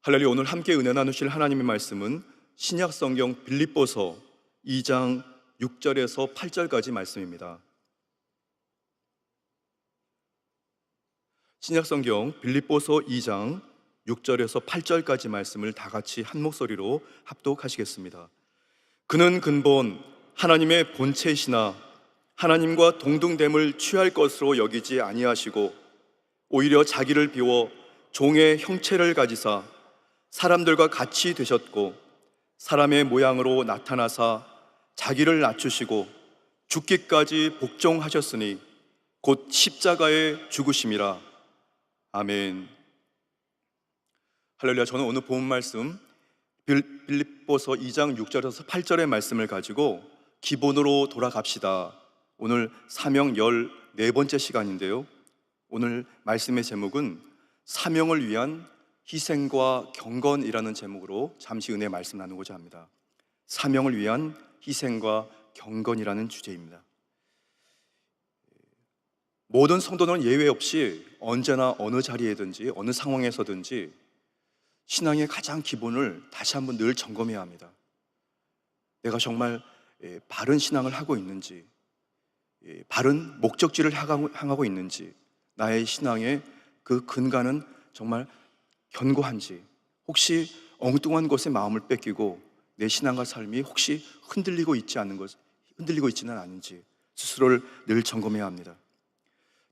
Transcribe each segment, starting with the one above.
할렐루야. 오늘 함께 은혜 나누실 하나님의 말씀은 신약 성경 빌립보서 2장 6절에서 8절까지 말씀입니다. 신약 성경 빌립보서 2장 6절에서 8절까지 말씀을 다 같이 한 목소리로 합독하시겠습니다. 그는 근본 하나님의 본체이시나 하나님과 동등됨을 취할 것으로 여기지 아니하시고 오히려 자기를 비워 종의 형체를 가지사 사람들과 같이 되셨고 사람의 모양으로 나타나사 자기를 낮추시고 죽기까지 복종하셨으니 곧 십자가에 죽으심이라. 아멘. 할렐루야. 저는 오늘 본 말씀 빌립보서 2장 6절에서 8절의 말씀을 가지고 기본으로 돌아갑시다. 오늘 사명 14번째 시간인데요, 오늘 말씀의 제목은 사명을 위한 희생과 경건이라는 제목으로 잠시 은혜의 말씀 나누고자 합니다. 사명을 위한 희생과 경건이라는 주제입니다. 모든 성도는 예외 없이 언제나 어느 자리에든지 어느 상황에서든지 신앙의 가장 기본을 다시 한번 늘 점검해야 합니다. 내가 정말 바른 신앙을 하고 있는지, 바른 목적지를 향하고 있는지, 나의 신앙의 그 근간은 정말 견고한지, 혹시 엉뚱한 것에 마음을 뺏기고 내 신앙과 삶이 혹시 흔들리고 있지는 않은지 스스로를 늘 점검해야 합니다.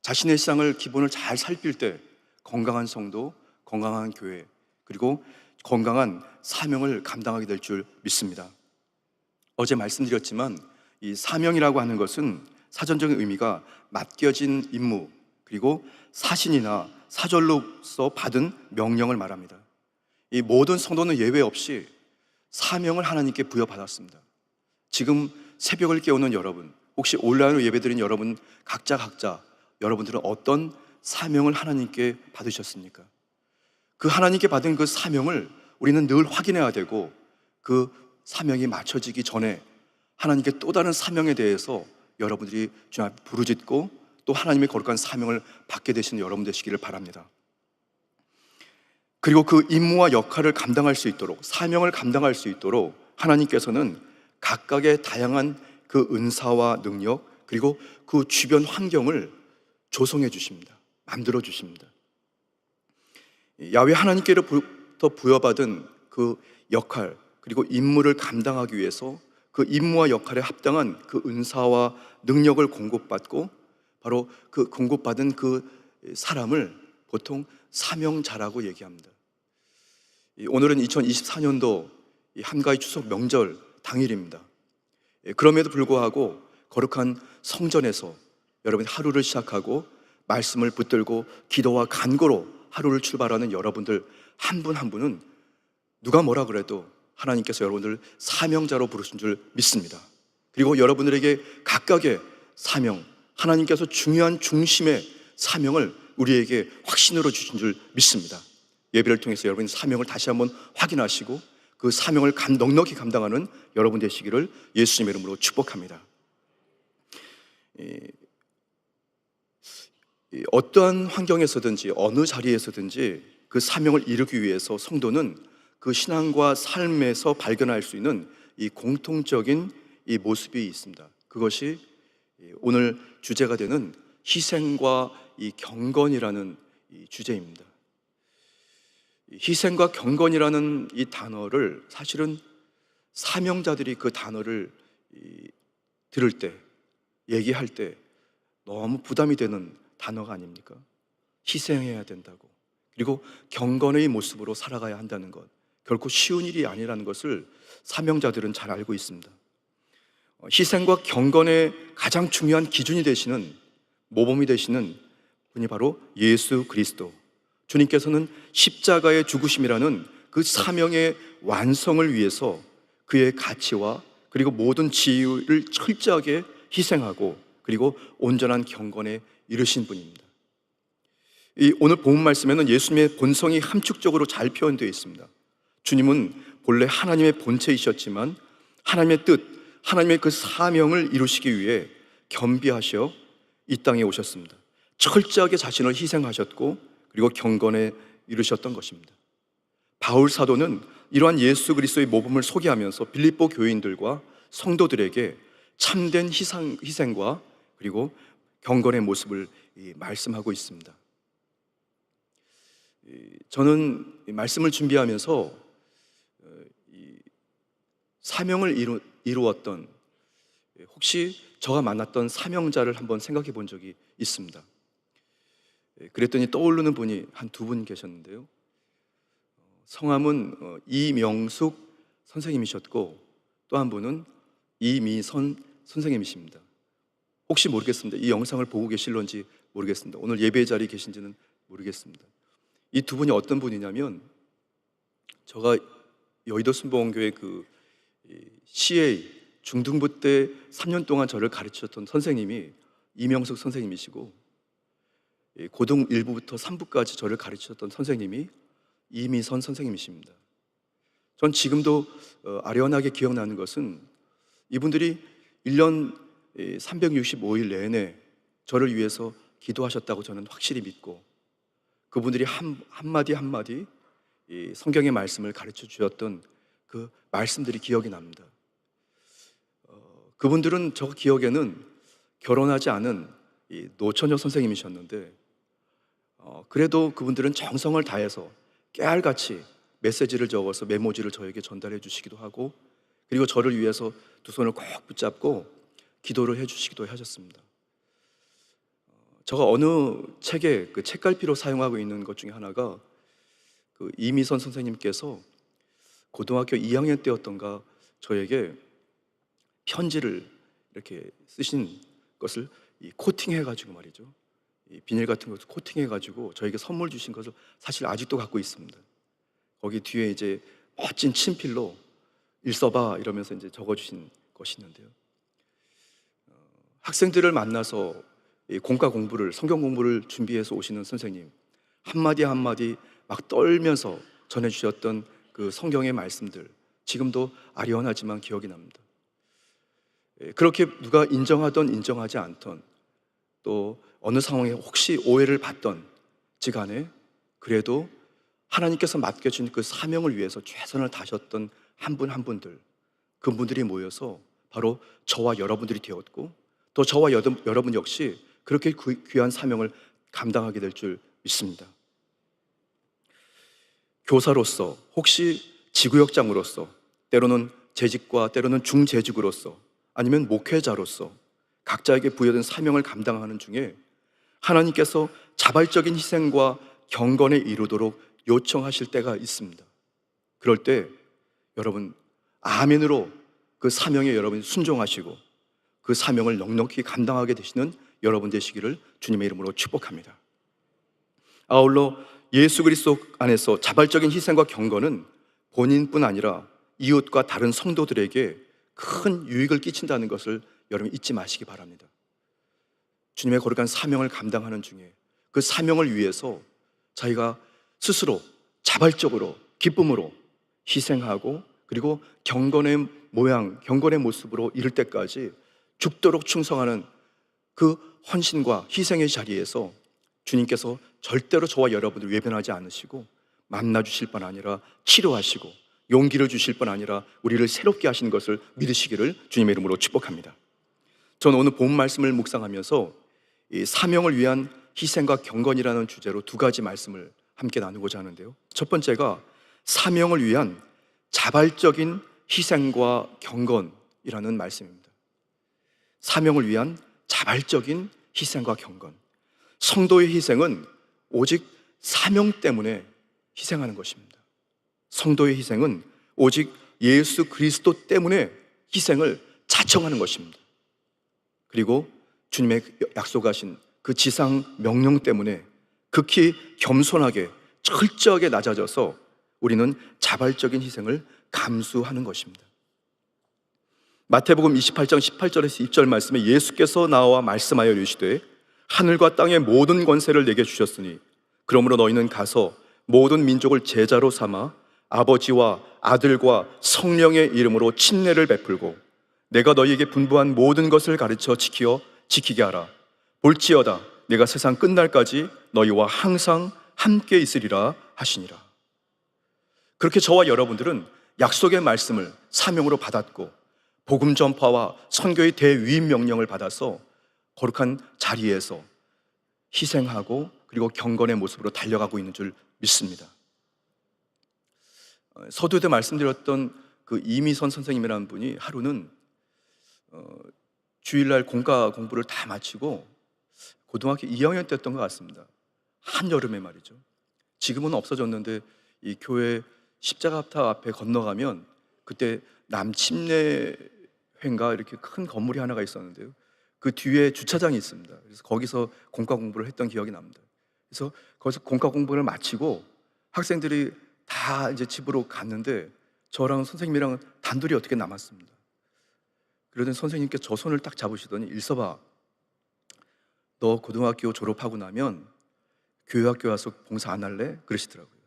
자신의 신앙을 기본을 잘 살필 때 건강한 성도, 건강한 교회, 그리고 건강한 사명을 감당하게 될 줄 믿습니다. 어제 말씀드렸지만 이 사명이라고 하는 것은 사전적인 의미가 맡겨진 임무, 그리고 사신이나 사절로서 받은 명령을 말합니다. 이 모든 성도는 예외 없이 사명을 하나님께 부여받았습니다. 지금 새벽을 깨우는 여러분, 혹시 온라인으로 예배드린 여러분, 각자 여러분들은 어떤 사명을 하나님께 받으셨습니까? 그 하나님께 받은 그 사명을 우리는 늘 확인해야 되고, 그 사명이 맞춰지기 전에 하나님께 또 다른 사명에 대해서 여러분들이 주님 앞에 부르짖고 또 하나님의 거룩한 사명을 받게 되시는 여러분 되시기를 바랍니다. 그리고 그 임무와 역할을 감당할 수 있도록, 사명을 감당할 수 있도록 하나님께서는 각각의 다양한 그 은사와 능력, 그리고 그 주변 환경을 조성해 주십니다. 만들어 주십니다. 야훼 하나님께로부터 부여받은 그 역할, 그리고 임무를 감당하기 위해서 그 임무와 역할에 합당한 그 은사와 능력을 공급받고, 바로 그 공급받은 그 사람을 보통 사명자라고 얘기합니다. 오늘은 2024년도 한가위 추석 명절 당일입니다. 그럼에도 불구하고 거룩한 성전에서 여러분이 하루를 시작하고 말씀을 붙들고 기도와 간구로 하루를 출발하는 여러분들 한 분 한 분은 누가 뭐라 그래도 하나님께서 여러분들 사명자로 부르신 줄 믿습니다. 그리고 여러분들에게 각각의 사명, 하나님께서 중요한 중심의 사명을 우리에게 확신으로 주신 줄 믿습니다. 예배를 통해서 여러분의 사명을 다시 한번 확인하시고 그 사명을 넉넉히 감당하는 여러분 되시기를 예수님의 이름으로 축복합니다. 어떠한 환경에서든지 어느 자리에서든지 그 사명을 이루기 위해서 성도는 그 신앙과 삶에서 발견할 수 있는 이 공통적인 이 모습이 있습니다. 그것이 오늘 주제가 되는 희생과 이 경건이라는 이 주제입니다. 희생과 경건이라는 이 단어를 사실은 사명자들이 그 단어를 들을 때, 얘기할 때 너무 부담이 되는 단어가 아닙니까? 희생해야 된다고, 그리고 경건의 모습으로 살아가야 한다는 것, 결코 쉬운 일이 아니라는 것을 사명자들은 잘 알고 있습니다. 희생과 경건의 가장 중요한 기준이 되시는, 모범이 되시는 분이 바로 예수 그리스도. 주님께서는 십자가의 죽으심이라는 그 사명의 완성을 위해서 그의 가치와 그리고 모든 지위를 철저하게 희생하고 그리고 온전한 경건에 이르신 분입니다. 오늘 본문 말씀에는 예수님의 본성이 함축적으로 잘 표현되어 있습니다. 주님은 본래 하나님의 본체이셨지만 하나님의 뜻, 하나님의 그 사명을 이루시기 위해 겸비하셔 이 땅에 오셨습니다. 철저하게 자신을 희생하셨고 그리고 경건에 이르셨던 것입니다. 바울 사도는 이러한 예수 그리스도의 모범을 소개하면서 빌립보 교인들과 성도들에게 참된 희생과 그리고 경건의 모습을 말씀하고 있습니다. 저는 말씀을 준비하면서 사명을 이루었던, 혹시 저가 만났던 사명자를 한번 생각해 본 적이 있습니다. 그랬더니 떠오르는 분이 한 두 분 계셨는데요. 성함은 이명숙 선생님이셨고 또 한 분은 이미선 선생님이십니다. 혹시 모르겠습니다. 이 영상을 보고 계실런지 모르겠습니다. 오늘 예배 자리에 계신지는 모르겠습니다. 이 두 분이 어떤 분이냐면, 제가 여의도 순복음교회 그 CA 중등부 때 3년 동안 저를 가르치셨던 선생님이 이명숙 선생님이시고, 고등 1부부터 3부까지 저를 가르치셨던 선생님이 이미선 선생님이십니다. 전 지금도 아련하게 기억나는 것은, 이분들이 1년 365일 내내 저를 위해서 기도하셨다고 저는 확실히 믿고, 그분들이 한마디 한마디 이 성경의 말씀을 가르쳐 주셨던 그 말씀들이 기억이 납니다. 그분들은 저 기억에는 결혼하지 않은 이 노처녀 선생님이셨는데, 그래도 그분들은 정성을 다해서 깨알같이 메시지를 적어서 메모지를 저에게 전달해 주시기도 하고, 그리고 저를 위해서 두 손을 꼭 붙잡고 기도를 해 주시기도 하셨습니다. 제가 어느 책에 그 책갈피로 사용하고 있는 것 중에 하나가, 그 이미선 선생님께서 고등학교 2학년 때였던가 저에게 편지를 이렇게 쓰신 것을 코팅해가지고 말이죠, 이 비닐 같은 것을 코팅해가지고 저에게 선물 주신 것을 사실 아직도 갖고 있습니다. 거기 뒤에 이제 멋진 친필로 일써봐 이러면서 이제 적어주신 것이 있는데요. 학생들을 만나서 이 공과 공부를, 성경 공부를 준비해서 오시는 선생님, 한마디 한마디 막 떨면서 전해주셨던 그 성경의 말씀들, 지금도 아련하지만 기억이 납니다. 그렇게 누가 인정하던 인정하지 않던, 또 어느 상황에 혹시 오해를 받던 지간에 그래도 하나님께서 맡겨준 그 사명을 위해서 최선을 다하셨던 한 분 한 분들, 그분들이 모여서 바로 저와 여러분들이 되었고, 또 저와 여러분 역시 그렇게 귀한 사명을 감당하게 될 줄 믿습니다. 교사로서, 혹시 지구역장으로서, 때로는 재직과 때로는 중재직으로서, 아니면 목회자로서 각자에게 부여된 사명을 감당하는 중에 하나님께서 자발적인 희생과 경건에 이르도록 요청하실 때가 있습니다. 그럴 때 여러분 아멘으로 그 사명에 여러분이 순종하시고 그 사명을 넉넉히 감당하게 되시는 여러분 되시기를 주님의 이름으로 축복합니다. 아울러 예수 그리스도 안에서 자발적인 희생과 경건은 본인뿐 아니라 이웃과 다른 성도들에게 큰 유익을 끼친다는 것을 여러분 잊지 마시기 바랍니다. 주님의 거룩한 사명을 감당하는 중에 그 사명을 위해서 자기가 스스로 자발적으로 기쁨으로 희생하고, 그리고 경건의 모양, 경건의 모습으로 이를 때까지 죽도록 충성하는 그 헌신과 희생의 자리에서 주님께서 절대로 저와 여러분을 외면하지 않으시고 만나 주실 뿐 아니라 치료하시고 용기를 주실 뿐 아니라 우리를 새롭게 하시는 것을 믿으시기를 주님의 이름으로 축복합니다. 저는 오늘 본 말씀을 묵상하면서 이 사명을 위한 희생과 경건이라는 주제로 두 가지 말씀을 함께 나누고자 하는데요. 첫 번째가 사명을 위한 자발적인 희생과 경건이라는 말씀입니다. 사명을 위한 자발적인 희생과 경건. 성도의 희생은 오직 사명 때문에 희생하는 것입니다. 성도의 희생은 오직 예수 그리스도 때문에 희생을 자청하는 것입니다. 그리고 주님의 약속하신 그 지상 명령 때문에 극히 겸손하게 철저하게 낮아져서 우리는 자발적인 희생을 감수하는 것입니다. 마태복음 28장 18절에서 20절 말씀에 예수께서 나와 말씀하여 이르시되 하늘과 땅의 모든 권세를 내게 주셨으니 그러므로 너희는 가서 모든 민족을 제자로 삼아 아버지와 아들과 성령의 이름으로 침례를 베풀고 내가 너희에게 분부한 모든 것을 가르쳐 지키게 하라. 볼지어다 내가 세상 끝날까지 너희와 항상 함께 있으리라 하시니라. 그렇게 저와 여러분들은 약속의 말씀을 사명으로 받았고 복음 전파와 선교의 대위임 명령을 받아서 거룩한 자리에서 희생하고 그리고 경건의 모습으로 달려가고 있는 줄 믿습니다. 서두에 말씀드렸던 그 이미선 선생님이라는 분이 하루는 주일날 공과 공부를 다 마치고 고등학교 2학년 때였던 것 같습니다. 한여름에 말이죠. 지금은 없어졌는데 이 교회 십자가탑 앞에 건너가면 그때 남침례회인가 이렇게 큰 건물이 하나가 있었는데요. 그 뒤에 주차장이 있습니다. 그래서 거기서 공과 공부를 했던 기억이 납니다. 그래서 거기서 공과 공부를 마치고 학생들이 다 이제 집으로 갔는데 저랑 선생님이랑 단둘이 어떻게 남았습니다. 그러더니 선생님께 저 손을 딱 잡으시더니 일서봐, 너 고등학교 졸업하고 나면 교회 학교 와서 봉사 안 할래? 그러시더라고요.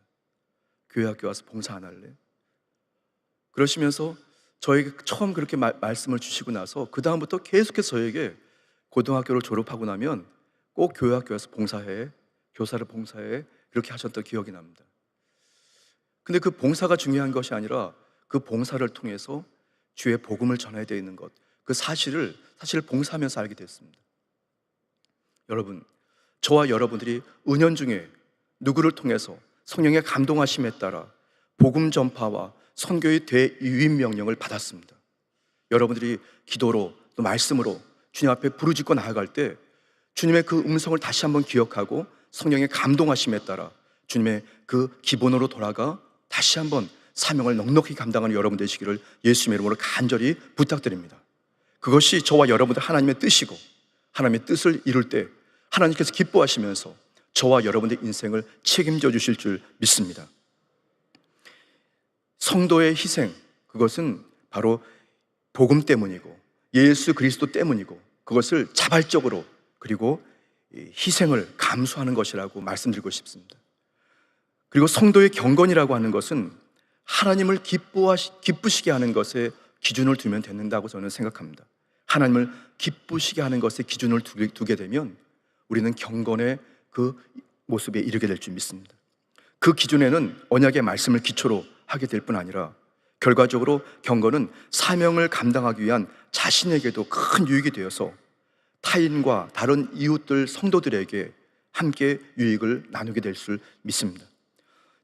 교회 학교 와서 봉사 안 할래? 그러시면서 저에게 처음 그렇게 말씀을 주시고 나서 그 다음부터 계속해서 저에게 고등학교를 졸업하고 나면 꼭 교회 학교 와서 봉사해, 교사를 봉사해, 그렇게 하셨던 기억이 납니다. 근데 그 봉사가 중요한 것이 아니라 그 봉사를 통해서 주의 복음을 전해야 되는 것, 그 사실을 사실 봉사하면서 알게 됐습니다. 여러분, 저와 여러분들이 은연 중에 누구를 통해서 성령의 감동하심에 따라 복음 전파와 선교의 대위임 명령을 받았습니다. 여러분들이 기도로 또 말씀으로 주님 앞에 부르짖고 나아갈 때 주님의 그 음성을 다시 한번 기억하고 성령의 감동하심에 따라 주님의 그 기본으로 돌아가 다시 한번 사명을 넉넉히 감당하는 여러분 되시기를 예수님의 이름으로 간절히 부탁드립니다. 그것이 저와 여러분들 하나님의 뜻이고 하나님의 뜻을 이룰 때 하나님께서 기뻐하시면서 저와 여러분의 인생을 책임져 주실 줄 믿습니다. 성도의 희생, 그것은 바로 복음 때문이고 예수 그리스도 때문이고 그것을 자발적으로 그리고 희생을 감수하는 것이라고 말씀드리고 싶습니다. 그리고 성도의 경건이라고 하는 것은 하나님을 기쁘시게 하는 것에 기준을 두면 된다고 저는 생각합니다. 하나님을 기쁘시게 하는 것에 기준을 두게 되면 우리는 경건의 그 모습에 이르게 될 줄 믿습니다. 그 기준에는 언약의 말씀을 기초로 하게 될 뿐 아니라 결과적으로 경건은 사명을 감당하기 위한 자신에게도 큰 유익이 되어서 타인과 다른 이웃들 성도들에게 함께 유익을 나누게 될 줄 믿습니다.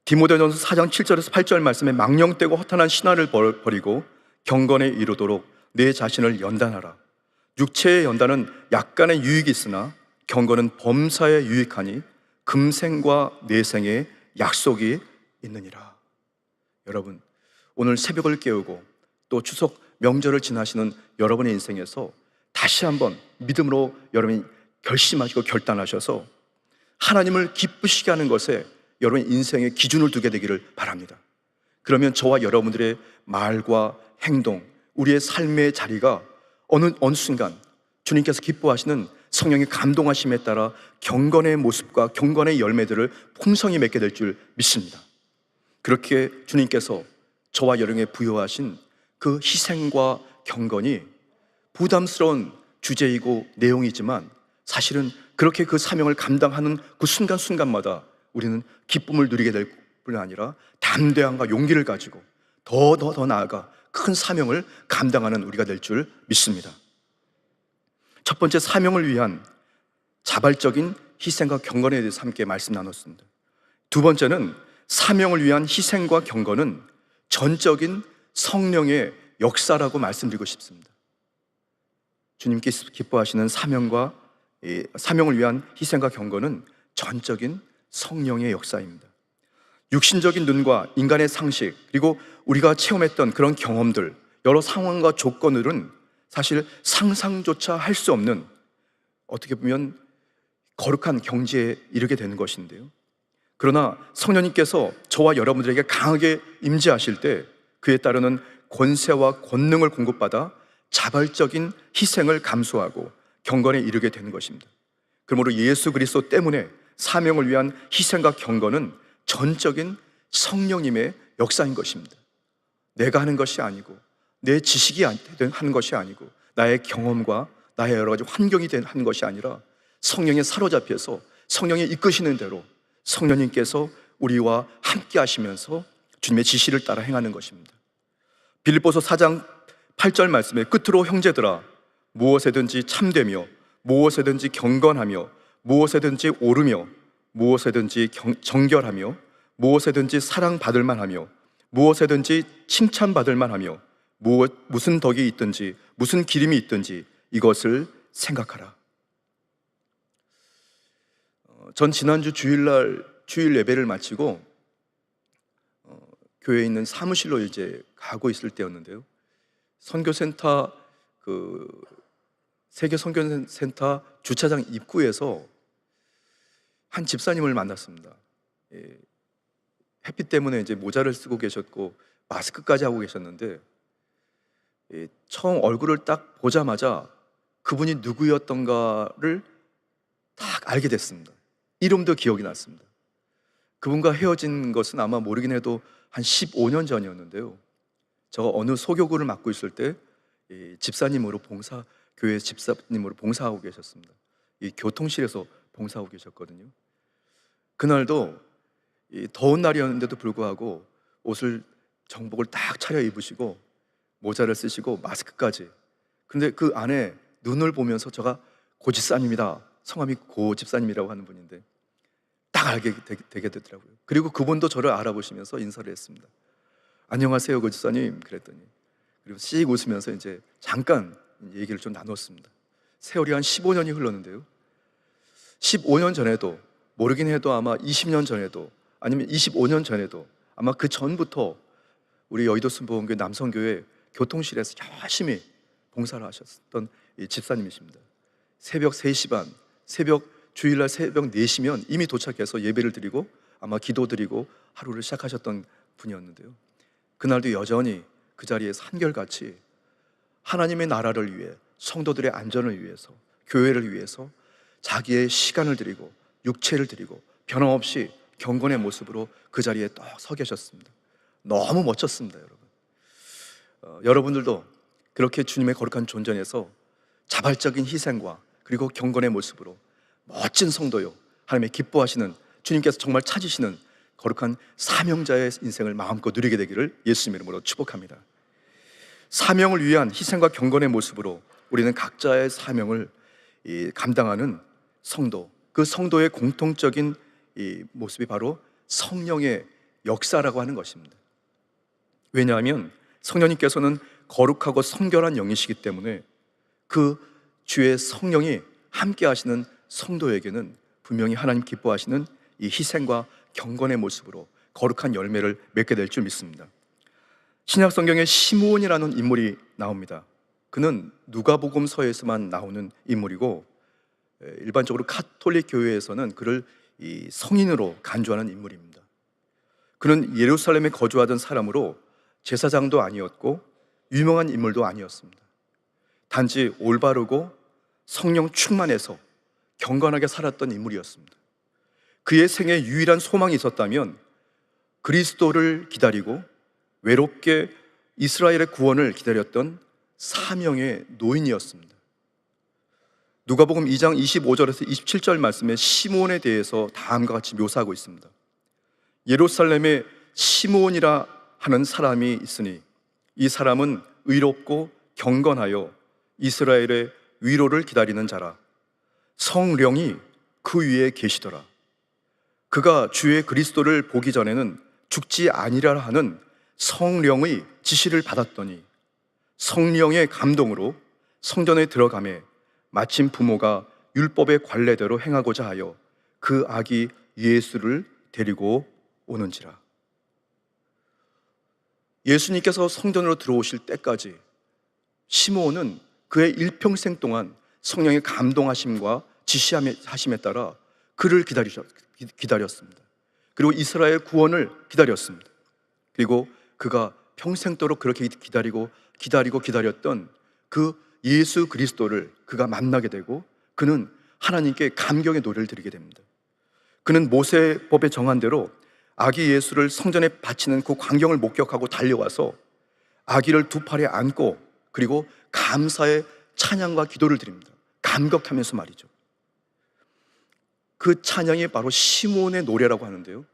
디모데전서 4장 7절에서 8절 말씀에 망령되고 허탄한 신화를 버리고 경건에 이르도록 내 자신을 연단하라. 육체의 연단은 약간의 유익이 있으나 경건은 범사에 유익하니 금생과 내생에 약속이 있느니라. 여러분, 오늘 새벽을 깨우고 또 추석 명절을 지나시는 여러분의 인생에서 다시 한번 믿음으로 여러분이 결심하시고 결단하셔서 하나님을 기쁘시게 하는 것에 여러분 인생의 기준을 두게 되기를 바랍니다. 그러면 저와 여러분들의 말과 행동, 우리의 삶의 자리가 어느 순간 주님께서 기뻐하시는 성령의 감동하심에 따라 경건의 모습과 경건의 열매들을 풍성히 맺게 될 줄 믿습니다. 그렇게 주님께서 저와 여러분에게 부여하신 그 희생과 경건이 부담스러운 주제이고 내용이지만 사실은 그렇게 그 사명을 감당하는 그 순간순간마다 우리는 기쁨을 누리게 될 뿐 아니라 담대함과 용기를 가지고 더 나아가 큰 사명을 감당하는 우리가 될 줄 믿습니다. 첫 번째, 사명을 위한 자발적인 희생과 경건에 대해서 함께 말씀 나눴습니다. 두 번째는 사명을 위한 희생과 경건은 전적인 성령의 역사라고 말씀드리고 싶습니다. 주님께서 기뻐하시는 사명을 위한 희생과 경건은 전적인 성령의 역사입니다. 육신적인 눈과 인간의 상식, 그리고 우리가 체험했던 그런 경험들, 여러 상황과 조건들은 사실 상상조차 할 수 없는, 어떻게 보면 거룩한 경지에 이르게 되는 것인데요. 그러나 성령님께서 저와 여러분들에게 강하게 임재하실 때 그에 따르는 권세와 권능을 공급받아 자발적인 희생을 감수하고 경건에 이르게 되는 것입니다. 그러므로 예수 그리스도 때문에 사명을 위한 희생과 경건은 전적인 성령님의 역사인 것입니다. 내가 하는 것이 아니고 내 지식이 하는 것이 아니고 나의 경험과 나의 여러 가지 환경이 하는 것이 아니라 성령에 사로잡혀서 성령이 이끄시는 대로 성령님께서 우리와 함께 하시면서 주님의 지시를 따라 행하는 것입니다. 빌립보서 4장 8절 말씀에 끝으로 형제들아 무엇에든지 참되며 무엇에든지 경건하며 무엇에든지 옳으며 무엇에든지 정결하며 무엇에든지 사랑받을 만하며 무엇에든지 칭찬받을 만하며 무슨 덕이 있든지 무슨 기림이 있든지 이것을 생각하라. 전 지난주 주일 예배를 마치고 교회에 있는 사무실로 이제 가고 있을 때였는데요. 선교센터 세계 선교센터 주차장 입구에서 한 집사님을 만났습니다. 햇빛 때문에 이제 모자를 쓰고 계셨고 마스크까지 하고 계셨는데 처음 얼굴을 딱 보자마자 그분이 누구였던가를 딱 알게 됐습니다. 이름도 기억이 났습니다. 그분과 헤어진 것은 아마 모르긴 해도 한 15년 전이었는데요. 제가 어느 소교구를 맡고 있을 때 집사님으로 교회 집사님으로 봉사하고 계셨습니다. 이 교통실에서 봉사하고 계셨거든요. 그날도 더운 날이었는데도 불구하고 옷을 정복을 딱 차려 입으시고 모자를 쓰시고 마스크까지. 그런데 그 안에 눈을 보면서 제가 고 집사님이다, 성함이 고 집사님이라고 하는 분인데 딱 알게 되게 되더라고요. 그리고 그분도 저를 알아보시면서 인사를 했습니다. 안녕하세요, 고 집사님. 그랬더니 그리고 씩 웃으면서 이제 잠깐 얘기를 좀 나눴습니다. 세월이 한 15년이 흘렀는데요. 15년 전에도 모르긴 해도 아마 20년 전에도 아니면 25년 전에도 아마 그 전부터 우리 여의도 순복음교회 남성교회 교통실에서 열심히 봉사를 하셨던 이 집사님이십니다. 새벽 3시 반, 주일날 새벽 4시면 이미 도착해서 예배를 드리고 아마 기도드리고 하루를 시작하셨던 분이었는데요. 그날도 여전히 그 자리에서 한결같이 하나님의 나라를 위해, 성도들의 안전을 위해서, 교회를 위해서 자기의 시간을 드리고 육체를 드리고 변함없이 경건의 모습으로 그 자리에 또 서 계셨습니다. 너무 멋졌습니다, 여러분. 여러분들도 그렇게 주님의 거룩한 존전에서 자발적인 희생과 그리고 경건의 모습으로 멋진 성도요, 하나님의 기뻐하시는, 주님께서 정말 찾으시는 거룩한 사명자의 인생을 마음껏 누리게 되기를 예수님 이름으로 축복합니다. 사명을 위한 희생과 경건의 모습으로 우리는 각자의 사명을 감당하는 성도, 그 성도의 공통적인 이 모습이 바로 성령의 역사라고 하는 것입니다. 왜냐하면 성령님께서는 거룩하고 성결한 영이시기 때문에 그 주의 성령이 함께 하시는 성도에게는 분명히 하나님 기뻐하시는 이 희생과 경건의 모습으로 거룩한 열매를 맺게 될 줄 믿습니다. 신약 성경에 시므온이라는 인물이 나옵니다. 그는 누가복음서에서만 나오는 인물이고 일반적으로 카톨릭 교회에서는 그를 이 성인으로 간주하는 인물입니다. 그는 예루살렘에 거주하던 사람으로 제사장도 아니었고 유명한 인물도 아니었습니다. 단지 올바르고 성령 충만해서 경건하게 살았던 인물이었습니다. 그의 생에 유일한 소망이 있었다면 그리스도를 기다리고 외롭게 이스라엘의 구원을 기다렸던 사명의 노인이었습니다. 누가복음 2장 25절에서 27절 말씀에 시므온에 대해서 다음과 같이 묘사하고 있습니다. 예루살렘에 시므온이라 하는 사람이 있으니 이 사람은 의롭고 경건하여 이스라엘의 위로를 기다리는 자라. 성령이 그 위에 계시더라. 그가 주의 그리스도를 보기 전에는 죽지 아니라 하는 성령의 지시를 받았더니 성령의 감동으로 성전에 들어가매 마침 부모가 율법의 관례대로 행하고자 하여 그 아기 예수를 데리고 오는지라. 예수님께서 성전으로 들어오실 때까지 시므온은 그의 일평생 동안 성령의 감동하심과 지시하심에 따라 그를 기다렸습니다. 그리고 이스라엘 구원을 기다렸습니다. 그리고 그가 평생도록 그렇게 기다렸던 그 예수 그리스도를 그가 만나게 되고 그는 하나님께 감격의 노래를 드리게 됩니다. 그는 모세법에 정한 대로 아기 예수를 성전에 바치는 그 광경을 목격하고 달려와서 아기를 두 팔에 안고 그리고 감사의 찬양과 기도를 드립니다. 감격하면서 말이죠. 그 찬양이 바로 시므온의 노래라고 하는데요.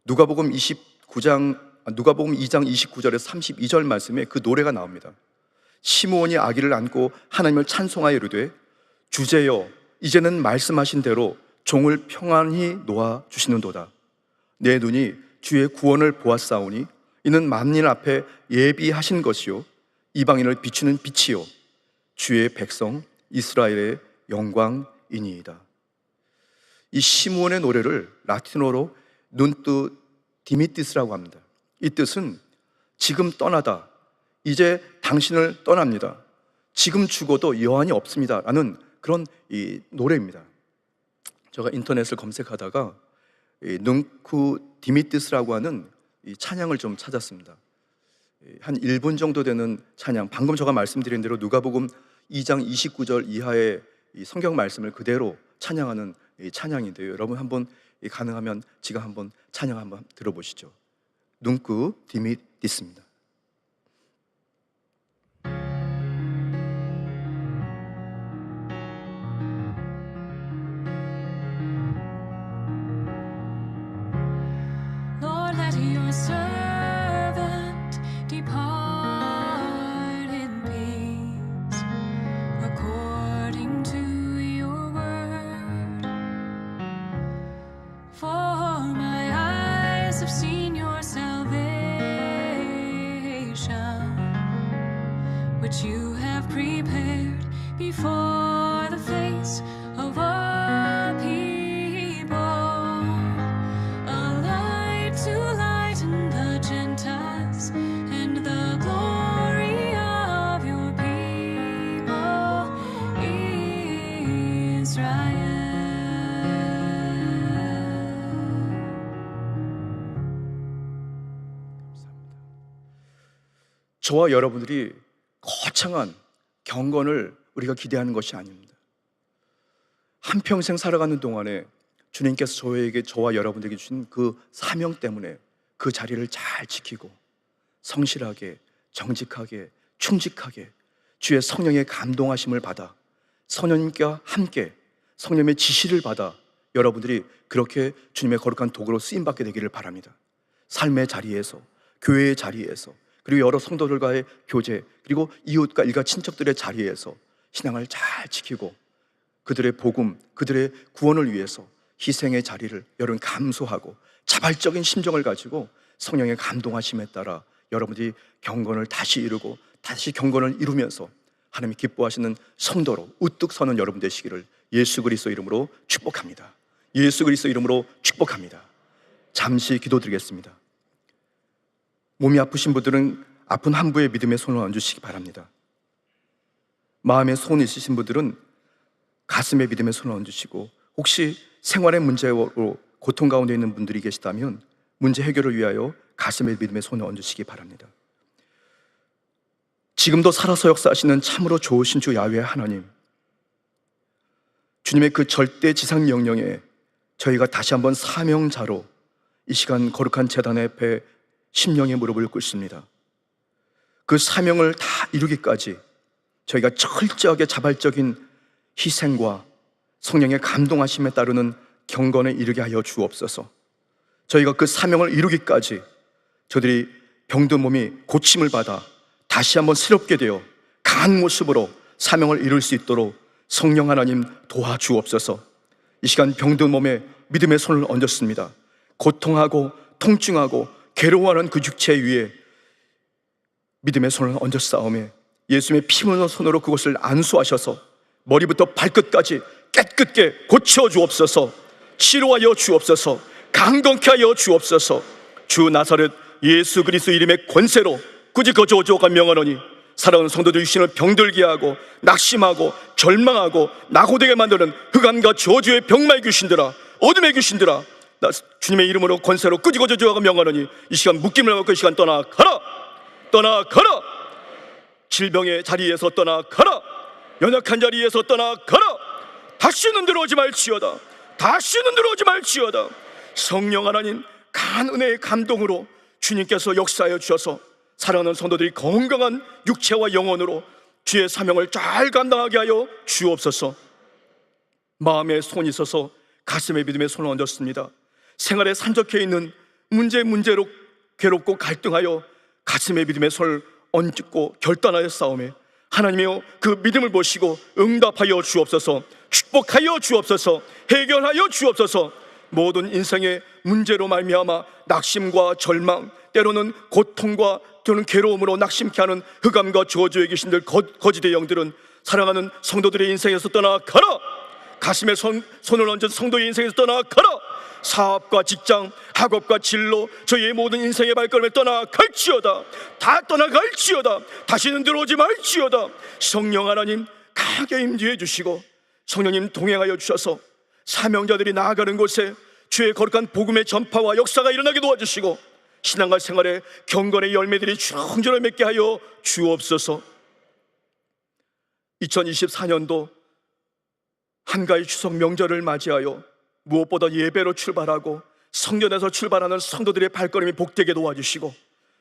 누가복음 29장 누가복음 2장 29절에 32절 말씀에 그 노래가 나옵니다. 시므온이 아기를 안고 하나님을 찬송하여 이르되 주제여 이제는 말씀하신 대로 종을 평안히 놓아 주시는도다. 내 눈이 주의 구원을 보았사오니 이는 만민 앞에 예비하신 것이요 이방인을 비추는 빛이요 주의 백성 이스라엘의 영광이니이다. 이 시므온의 노래를 라틴어로 눈뚜 디미티스라고 합니다. 이 뜻은 지금 떠나다, 이제 당신을 떠납니다, 지금 죽어도 여한이 없습니다 라는 그런 이 노래입니다. 제가 인터넷을 검색하다가 눈쿠 디미티스라고 하는 이 찬양을 좀 찾았습니다. 한 1분 정도 되는 찬양, 방금 제가 말씀드린 대로 누가복음 2장 29절 이하의 이 성경 말씀을 그대로 찬양하는 이 찬양인데요. 여러분 한번 가능하면 지금 한번 찬양 한번 들어보시죠. 눈쿠 디미티스입니다. Lord, let your servant depart in peace, according to your word. For my eyes have seen your salvation, which you have prepared before the face of all people, a light to lighten the Gentiles and the glory of your people, Israel. 저와 여러분들이 거창한 경건을 우리가 기대하는 것이 아닙니다. 한평생 살아가는 동안에 주님께서 저와 여러분들에게 주신 그 사명 때문에 그 자리를 잘 지키고 성실하게, 정직하게, 충직하게 주의 성령의 감동하심을 받아 성령님과 함께 성령의 지시를 받아 여러분들이 그렇게 주님의 거룩한 도구로 쓰임받게 되기를 바랍니다. 삶의 자리에서, 교회의 자리에서, 그리고 여러 성도들과의 교제, 그리고 이웃과 일가 친척들의 자리에서 신앙을 잘 지키고 그들의 복음, 그들의 구원을 위해서 희생의 자리를 여러분 감수하고 자발적인 심정을 가지고 성령의 감동하심에 따라 여러분들이 경건을 다시 이루고 다시 경건을 이루면서 하나님이 기뻐하시는 성도로 우뚝 서는 여러분 되시기를 예수 그리스도 이름으로 축복합니다. 예수 그리스도 이름으로 축복합니다. 잠시 기도드리겠습니다. 몸이 아프신 분들은 아픈 한부의 믿음의 손을 얹으시기 바랍니다. 마음에 손 있으신 분들은 가슴에 믿음의 손을 얹으시고, 혹시 생활의 문제로 고통 가운데 있는 분들이 계시다면 문제 해결을 위하여 가슴에 믿음의 손을 얹으시기 바랍니다. 지금도 살아서 역사하시는 참으로 좋으신 주 야훼 하나님, 주님의 그 절대 지상 명령에 저희가 다시 한번 사명자로 이 시간 거룩한 제단 앞에 심령의 무릎을 꿇습니다. 그 사명을 다 이루기까지 저희가 철저하게 자발적인 희생과 성령의 감동하심에 따르는 경건에 이르게 하여 주옵소서. 저희가 그 사명을 이루기까지 저들이 병든 몸이 고침을 받아 다시 한번 새롭게 되어 강한 모습으로 사명을 이룰 수 있도록 성령 하나님 도와주옵소서. 이 시간 병든 몸에 믿음의 손을 얹었습니다. 고통하고 통증하고 괴로워하는 그 육체 위에 믿음의 손을 얹었사오매 예수님의 피 묻은 손으로 그것을 안수하셔서 머리부터 발끝까지 깨끗게 고쳐 주옵소서. 치료하여 주옵소서. 강건케 하여 주옵소서. 주 나사렛 예수 그리스도 이름의 권세로 굳이 거저오조가 명하노니 사랑하는 성도들 유신을 병들게 하고 낙심하고 절망하고 낙오되게 만드는 흑암과 저주의 병마의 귀신들아, 어둠의 귀신들아, 나 주님의 이름으로 권세로 끄지고 저주하고 명하노니 이 시간 묶임을 갖고 이 시간 떠나가라. 떠나가라. 질병의 자리에서 떠나가라. 연약한 자리에서 떠나가라. 다시는 들어오지 말지어다. 다시는 들어오지 말지어다. 성령 하나님 강한 은혜의 감동으로 주님께서 역사하여 주셔서 사랑하는 성도들이 건강한 육체와 영혼으로 주의 사명을 잘 감당하게 하여 주옵소서. 마음에 손이 있어서 가슴에 믿음의 손을 얹었습니다. 생활에 산적해 있는 문제로 괴롭고 갈등하여 가슴에 믿음의 손을 얹고 결단하여 싸우매 하나님이여 그 믿음을 보시고 응답하여 주옵소서. 축복하여 주옵소서. 해결하여 주옵소서. 모든 인생의 문제로 말미암아 낙심과 절망, 때로는 고통과 또는 괴로움으로 낙심케 하는 흑암과 저주에 계신들 거짓의 영들은 사랑하는 성도들의 인생에서 떠나가라. 가슴에 손을 얹은 성도의 인생에서 떠나가라. 사업과 직장, 학업과 진로, 저희의 모든 인생의 발걸음에 떠나갈지어다. 다 떠나갈지어다. 다시는 들어오지 말지어다. 성령 하나님 강하게 임재해 주시고 성령님 동행하여 주셔서 사명자들이 나아가는 곳에 주의 거룩한 복음의 전파와 역사가 일어나게 도와주시고 신앙과 생활의 경건의 열매들이 주렁주렁 맺게 하여 주옵소서. 2024년도 한가위 추석 명절을 맞이하여 무엇보다 예배로 출발하고 성전에서 출발하는 성도들의 발걸음이 복되게 도와주시고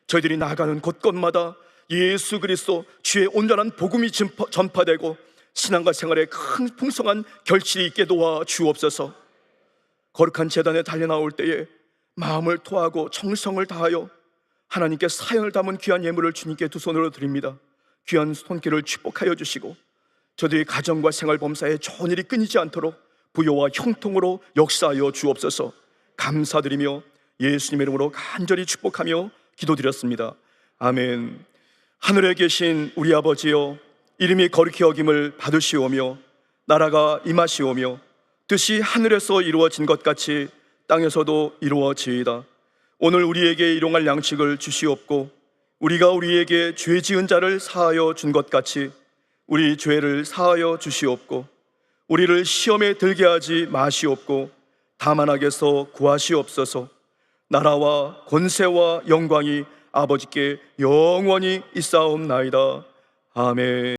저희들이 나가는 곳곳마다 예수 그리스도 주의 온전한 복음이 전파되고 신앙과 생활에 큰 풍성한 결실이 있게 도와 주옵소서. 거룩한 제단에 달려나올 때에 마음을 토하고 정성을 다하여 하나님께 사연을 담은 귀한 예물을 주님께 두 손으로 드립니다. 귀한 손길을 축복하여 주시고 저들의 가정과 생활 범사에 좋은 일이 끊이지 않도록 부요와 형통으로 역사하여 주옵소서. 감사드리며 예수님 이름으로 간절히 축복하며 기도드렸습니다. 아멘. 하늘에 계신 우리 아버지여, 이름이 거룩히 여김을 받으시오며 나라가 임하시오며 뜻이 하늘에서 이루어진 것 같이 땅에서도 이루어지이다. 오늘 우리에게 일용할 양식을 주시옵고 우리가 우리에게 죄 지은 자를 사하여 준 것 같이 우리 죄를 사하여 주시옵고 우리를 시험에 들게 하지 마시옵고 다만 악에서 구하시옵소서. 나라와 권세와 영광이 아버지께 영원히 있사옵나이다. 아멘.